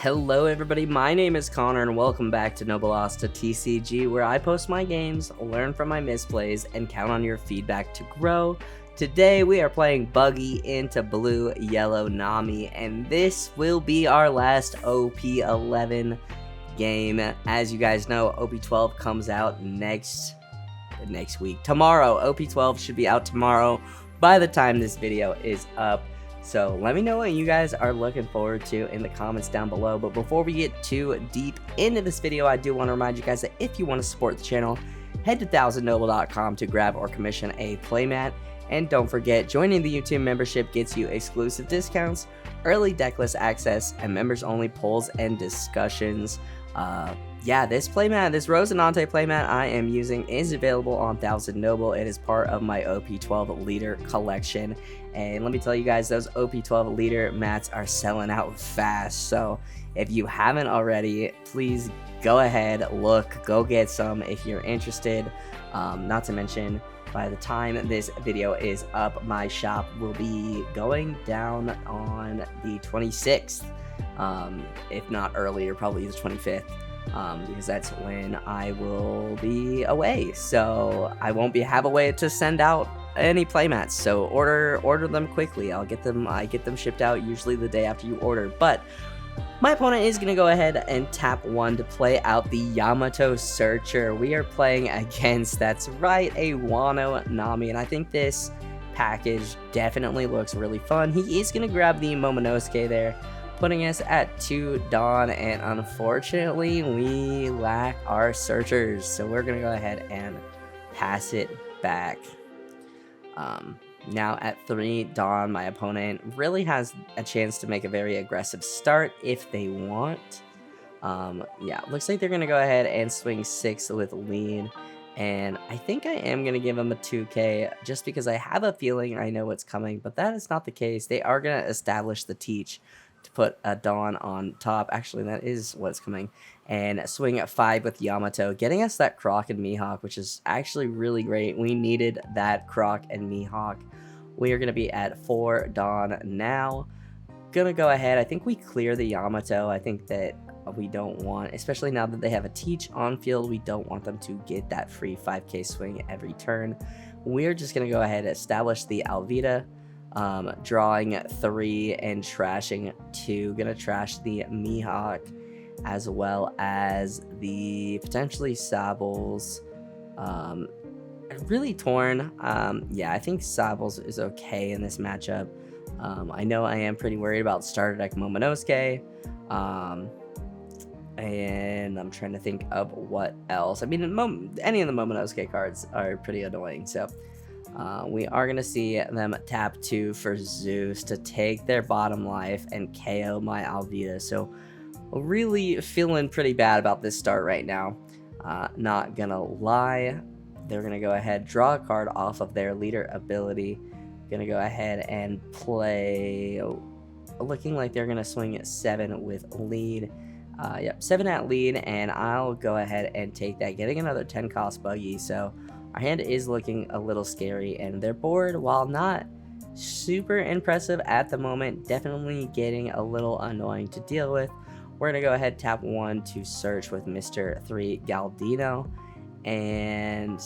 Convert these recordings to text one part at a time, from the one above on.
Hello everybody, my name is Connor and welcome back to Noble Asta TCG, where I post my games, learn from my misplays, and count on your feedback to grow. Today we are playing Buggy into Blue Yellow Nami, and this will be our last OP-11 game. As you guys know, OP-12 comes out next week. Tomorrow, OP-12 should be out tomorrow by the time this video is up. So let me know what you guys are looking forward to in the comments down below. But before we get too deep into this video, I do want to remind you guys that if you want to support the channel, head to 1000noble.com to grab or commission a playmat. And don't forget, joining the YouTube membership gets you exclusive discounts, early decklist access, and members-only polls and discussions. Yeah, this playmat, this Rosinante playmat I am using is available on 1000 Noble. It is part of my OP-12 leader collection. And let me tell you guys, those OP-12 leader mats are selling out fast. So if you haven't already, please go ahead, go get some if you're interested. Not to mention, by the time this video is up, my shop will be going down on the 26th. If not earlier, probably the 25th. Because that's when I will be away, so I won't have a way to send out any playmats. So order them quickly. I get them shipped out usually the day after you order. But my opponent is gonna go ahead and tap one to play out the Yamato Searcher. We are playing against, that's right, a Wano Nami, and I think this package definitely looks really fun. He is gonna grab the Momonosuke there, putting us at 2 Dawn, and unfortunately we lack our searchers, so we're gonna go ahead and pass it back. Now at 3 Dawn, my opponent really has a chance to make a very aggressive start if they want. Yeah, looks like they're gonna go ahead and swing 6 with lead, and I think I am gonna give them a 2k just because I have a feeling I know what's coming, but that is not the case. They are gonna establish the teach to put a Dawn on top. Actually, that is what's coming. And swing at 5 with Yamato, getting us that Croc and Mihawk, which is actually really great. We needed that Croc and Mihawk. We are going to be at 4 Dawn now. Gonna go ahead. I think we clear the Yamato. I think that we don't want, especially now that they have a teach on field, we don't want them to get that free 5k swing every turn. We're just going to go ahead and establish the Alvida. Drawing 3 and trashing 2. Gonna trash the Mihawk as well as the potentially Sables. Really torn. Yeah, I think Sables is okay in this matchup. I know I am pretty worried about starter deck Momonosuke. And I'm trying to think of what else. I mean, any of the Momonosuke cards are pretty annoying, so we are going to see them tap 2 for Zeus to take their bottom life and KO my Alvida. So really feeling pretty bad about this start right now. Not going to lie. They're going to go ahead, draw a card off of their leader ability. Going to go ahead and play, looking like they're going to swing at 7 with lead. Yep, 7 at lead, and I'll go ahead and take that, getting another 10 cost Buggy. So our hand is looking a little scary, and their board, while not super impressive at the moment, definitely getting a little annoying to deal with. We're going to go ahead, tap 1 to search with Mr. 3 Galdino, and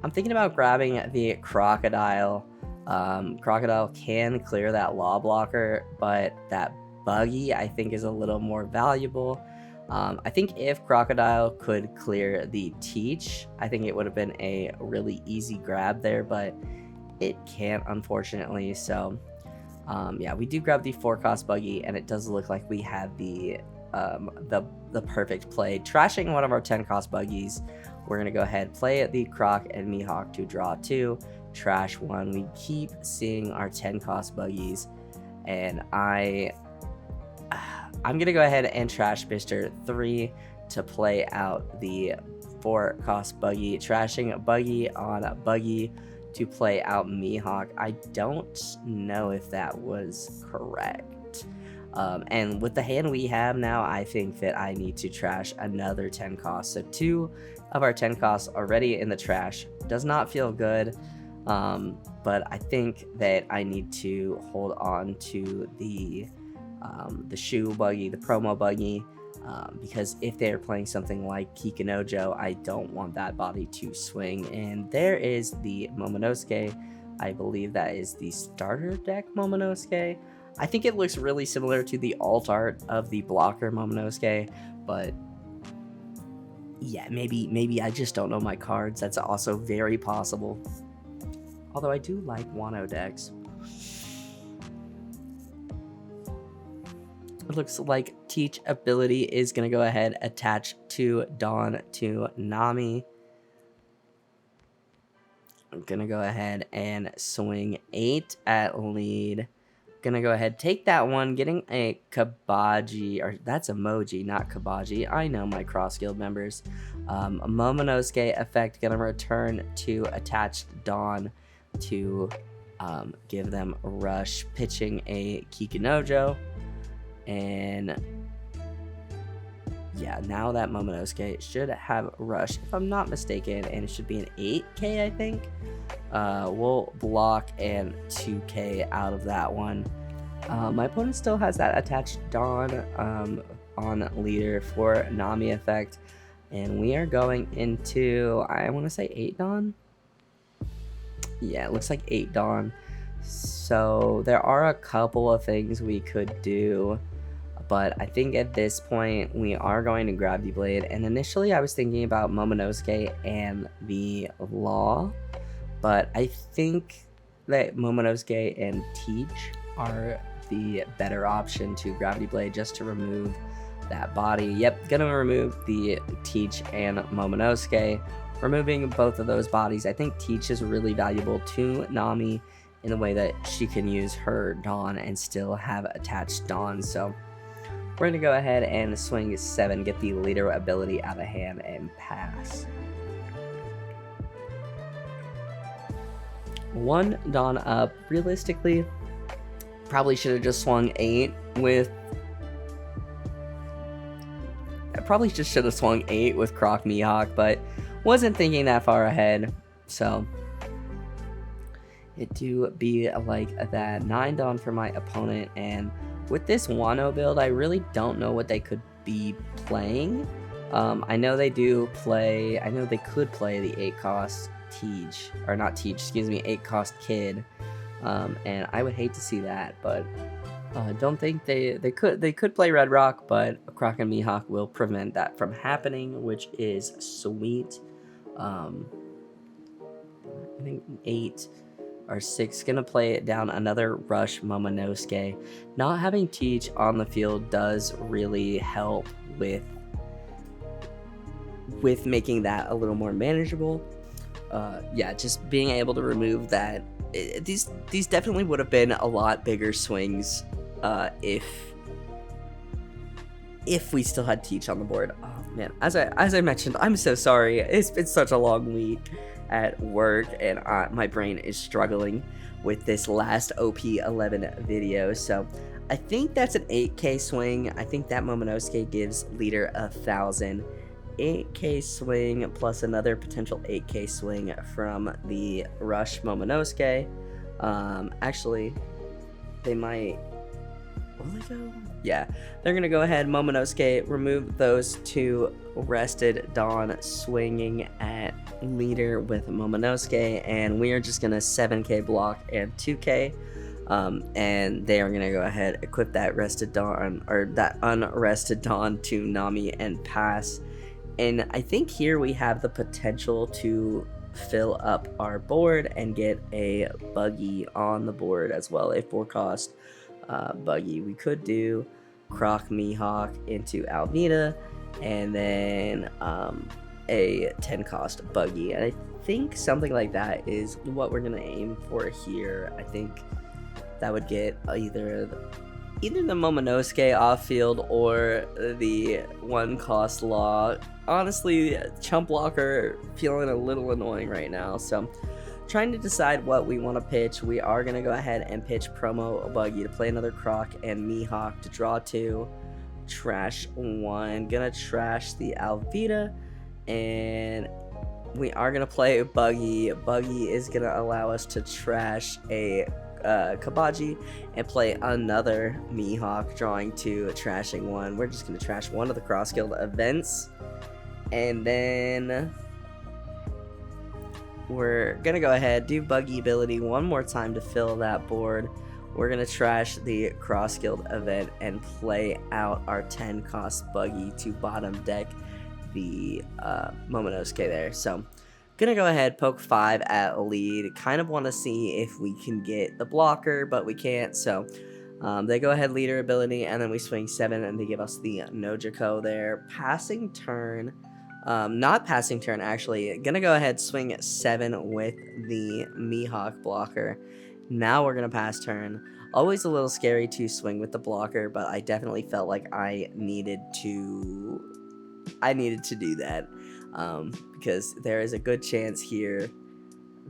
I'm thinking about grabbing the Crocodile. Crocodile can clear that Law Blocker, but that Buggy I think is a little more valuable. I think if Crocodile could clear the teach, I think it would have been a really easy grab there, but it can't, unfortunately. So yeah, we do grab the 4-cost Buggy, and it does look like we have the perfect play, trashing one of our 10-cost Buggies. We're gonna go ahead, play the Croc and Mihawk to draw 2, trash 1. We keep seeing our 10-cost Buggies, and I'm gonna go ahead and trash Mr. 3 to play out the 4-cost Buggy, trashing Buggy on Buggy to play out Mihawk. I don't know if that was correct. And with the hand we have now, I think that I need to trash another 10 costs. So 2 of our 10 costs already in the trash. Does not feel good. But I think that I need to hold on to the the shoe Buggy, the promo Buggy, because if they're playing something like Kikinojo, I don't want that body to swing. And there is the Momonosuke. I believe that is the starter deck Momonosuke. I think it looks really similar to the alt art of the blocker Momonosuke, but yeah, maybe I just don't know my cards. That's also very possible. Although I do like Wano decks. It looks like Teach ability is going to go ahead, attach to Dawn to Nami. I'm going to go ahead and swing 8 at lead. Gonna go ahead, take that one, getting a Kabaji, or that's emoji, not Kabaji. I know my cross guild members. Momonosuke effect, gonna return to attached Dawn to give them a rush, pitching a Kikinojo. And yeah, now that Momonosuke should have rush, if I'm not mistaken, and it should be an 8k, I think. We'll block and 2k out of that one. My opponent still has that attached Dawn on leader for Nami effect, and we are going into, I want to say 8 Dawn. Yeah, it looks like 8 Dawn. So there are a couple of things we could do, but I think at this point we are going to Gravity Blade. And initially I was thinking about Momonosuke and the Law, but I think that Momonosuke and Teach are the better option to Gravity Blade, just to remove that body. Yep, gonna remove the Teach and Momonosuke. Removing both of those bodies, I think Teach is really valuable to Nami in the way that she can use her Dawn and still have attached Dawn. So we're gonna go ahead and swing 7, get the leader ability out of hand, and pass. 1 Dawn up. Realistically, probably should have just swung 8 with... I probably just should have swung 8 with Croc Mihawk, but wasn't thinking that far ahead, so it do be like that. 9 Dawn for my opponent, and with this Wano build, I really don't know what they could be playing. I know they do play... I know they could play the 8-cost Teach, or not Teach, excuse me, 8-cost Kid, and I would hate to see that, but don't think they could play Red Rock, but Croc and Mihawk will prevent that from happening, which is sweet. I think 8 or 6 gonna play it down another Rush Momonosuke. Not having Teach on the field does really help with making that a little more manageable. Yeah, just being able to remove that. These definitely would have been a lot bigger swings if we still had Teach on the board. Oh man, as I mentioned, I'm so sorry. It's been such a long week at work, and my brain is struggling with this last OP-11 video. So I think that's an 8k swing. I think that Momonosuke gives leader 1,000. 8k swing plus another potential 8k swing from the Rush Momonosuke. Actually, they might... Will they go? Yeah, they're gonna go ahead, Momonosuke, remove those 2 rested Dawn, swinging at leader with Momonosuke, and we are just gonna 7k block and 2k. And they are gonna go ahead, equip that rested Dawn, or that unrested Dawn, to Nami and pass. And I think here we have the potential to fill up our board and get a Buggy on the board as well, a 4-cost Buggy. We could do Croc Mihawk into Alvida, and then a 10-cost Buggy. And I think something like that is what we're gonna aim for here. I think that would get either the Momonosuke off field or the 1-cost Law. Honestly, Chump Blocker feeling a little annoying right now, so trying to decide what we want to pitch. We are going to go ahead and pitch promo Buggy to play another Croc and Mihawk to draw 2, trash 1. Gonna trash the Alvida, and we are going to play Buggy. Buggy is going to allow us to trash a Kabaji and play another Mihawk, drawing 2, trashing 1. We're just going to trash 1 of the Cross Guild events. And then we're going to go ahead, do Buggy ability one more time to fill that board. We're going to trash the Cross Guild event and play out our 10 cost Buggy to bottom deck the Momonosuke there. So gonna go ahead, poke 5 at lead. Kind of want to see if we can get the blocker, but we can't. So they go ahead, leader ability, and then we swing 7, and they give us the Nojiko there. Passing turn, not passing turn actually. Gonna go ahead, swing 7 with the Mihawk blocker. Now we're gonna pass turn. Always a little scary to swing with the blocker, but I definitely felt like I needed to do that. Because there is a good chance here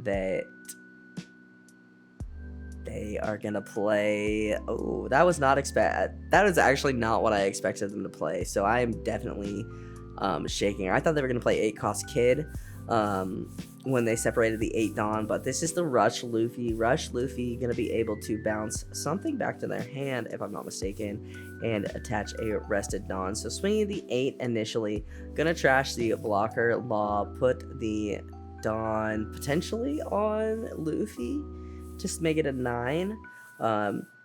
that they are gonna play. Oh, that was actually not what I expected them to play. So I am definitely shaking. I thought they were gonna play 8 cost Kid when they separated the 8 Dawn, but this is the Rush Luffy. Rush Luffy gonna be able to bounce something back to their hand, if I'm not mistaken, and attach a rested Dawn. So swinging the 8 initially, gonna trash the blocker law, put the Dawn potentially on Luffy, just make it a 9.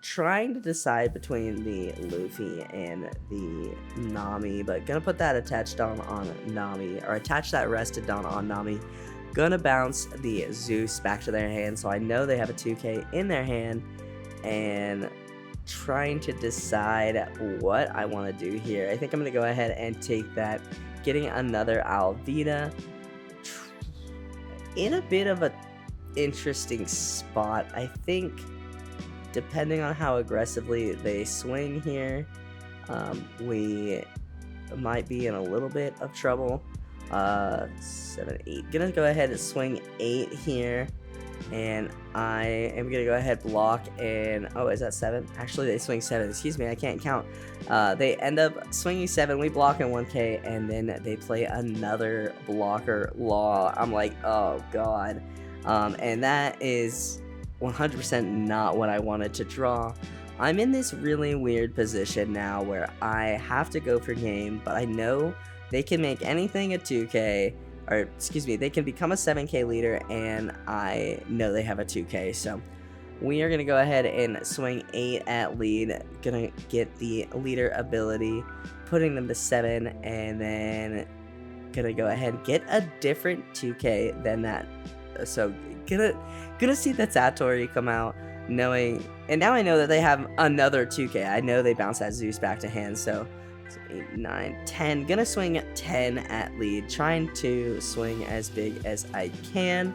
Trying to decide between the Luffy and the Nami, but gonna put that attached Dawn on Nami, or attach that rested Dawn on Nami. Gonna bounce the Zeus back to their hand, so I know they have a 2K in their hand, and trying to decide what I want to do here. I think I'm gonna go ahead and take that, getting another Alvida in a bit of a interesting spot. I think depending on how aggressively they swing here, we might be in a little bit of trouble. 7, 8. Gonna go ahead and swing 8 here, and I am gonna go ahead, block, and oh, is that 7? Actually, they swing 7. Excuse me, I can't count. They end up swinging 7. We block in 1K, and then they play another blocker law. I'm like, oh god, and that is 100% not what I wanted to draw. I'm in this really weird position now where I have to go for game, but I know they can make anything a 2K, or excuse me, they can become a 7K leader, and I know they have a 2K. So we are going to go ahead and swing 8 at lead, going to get the leader ability, putting them to 7, and then going to go ahead and get a different 2K than that. So gonna see the Satori come out, knowing, and now I know that they have another 2K. I know they bounce that Zeus back to hand, so 8, 9, 10. Gonna swing 10 at lead, trying to swing as big as I can.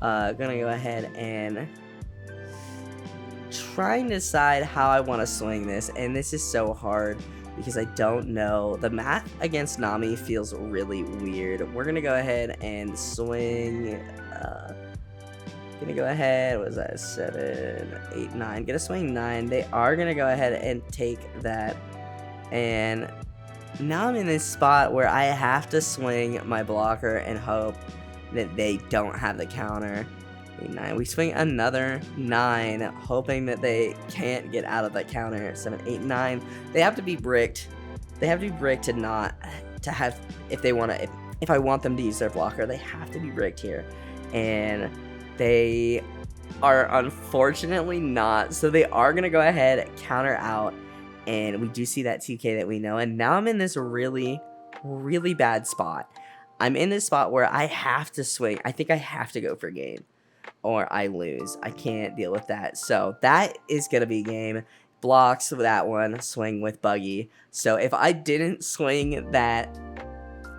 Gonna go ahead and trying to decide how I want to swing this, and this is so hard because I don't know. The math against Nami feels really weird. We're gonna go ahead and swing. Gonna go ahead, what was that, 7, 8, 9, gonna swing 9. They are gonna go ahead and take that, and now I'm in this spot where I have to swing my blocker and hope that they don't have the counter. 8, 9, we swing another 9, hoping that they can't get out of that counter. 7, 8, 9, they have to be bricked. They have to be bricked to not, to have, if they want to, if I want them to use their blocker, they have to be bricked here, and they are unfortunately not. So they are going to go ahead, counter out, and we do see that 2K that we know. And now I'm in this really, really bad spot. I'm in this spot where I have to swing. I think I have to go for game, or I lose. I can't deal with that. So that is going to be game. Blocks with that one, swing with Buggy. So if I didn't swing that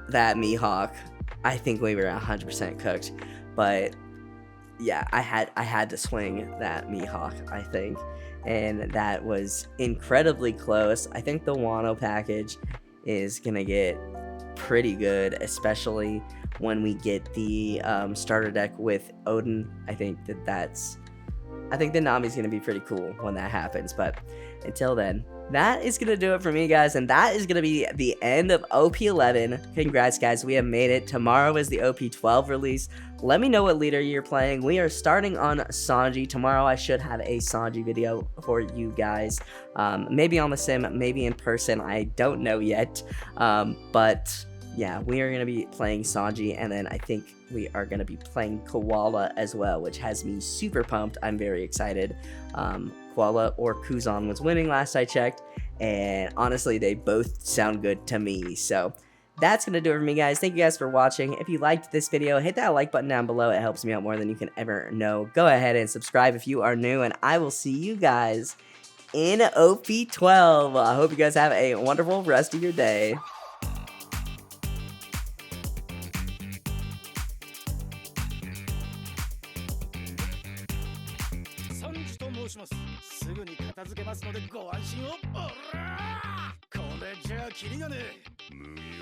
Mihawk, I think we were 100% cooked. But yeah, I had to swing that Mihawk, I think, and that was incredibly close. I think the Wano package is gonna get pretty good, especially when we get the starter deck with Odin. I think the Nami's gonna be pretty cool when that happens. But until then, that is gonna do it for me, guys, and that is gonna be the end of OP11. Congrats, guys, we have made it. Tomorrow is the OP12 release. Let me know what leader you're playing. We are starting on Sanji. Tomorrow I should have a Sanji video for you guys. Maybe on the sim, maybe in person, I don't know yet. But yeah, we are going to be playing Sanji, and then I think we are going to be playing Koala as well, which has me super pumped. I'm very excited. Koala or Kuzan was winning last I checked, and honestly, they both sound good to me. So that's going to do it for me, guys. Thank you guys for watching. If you liked this video, hit that like button down below. It helps me out more than you can ever know. Go ahead and subscribe if you are new, and I will see you guys in OP12. I hope you guys have a wonderful rest of your day. すぐに片付けますのでご安心を。おらー、これじゃあキリがねえ。